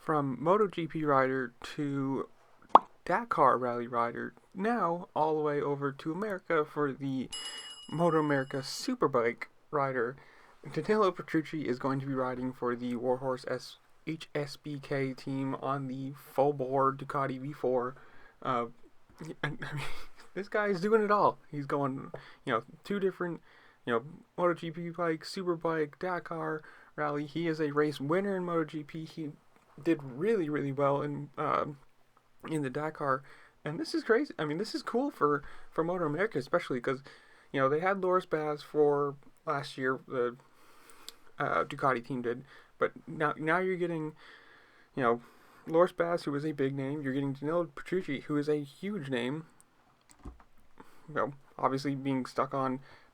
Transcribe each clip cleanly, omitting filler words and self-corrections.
from Motogp rider to Dakar rally rider, now all the way over to America for the Motoamerica Superbike rider. Danillo Petrucci is going to be riding for the Warhorse HSBK team on the full-bore Ducati V4. I mean, this guy is doing it all. He's going, two different, MotoGP bike, Superbike, Dakar rally. He is a race winner in MotoGP. He did really, really well in the Dakar, and this is crazy. I mean, this is cool for Motoamerica, especially because they had Loris Baz for last year. The Ducati team did, but now you're getting Loris Baz, who is a big name. You're getting Danillo Petrucci, who is a huge name. Obviously being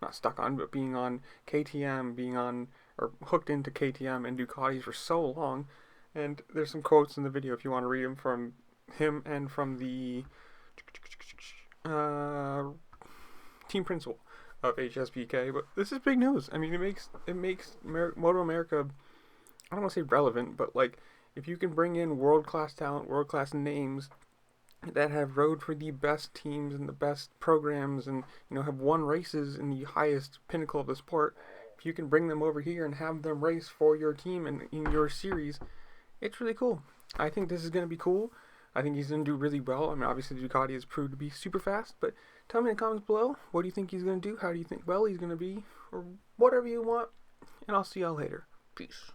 not stuck on, but being on KTM, being on or hooked into KTM and Ducatis for so long. And there's some quotes in the video if you want to read them from him and from the team principal of HSBK. But this is big news. I mean, it makes Motoamerica, I don't want to say relevant, but like if you can bring in world-class talent, world-class names that have rode for the best teams and the best programs and have won races in the highest pinnacle of the sport, if you can bring them over here and have them race for your team and in your series, it's really cool. I think this is going to be cool. I think he's going to do really well. I mean, obviously Ducati has proved to be super fast, but tell me in the comments below, what do you think he's going to do? How do you think well he's going to be? Or whatever you want. And I'll see y'all later. Peace.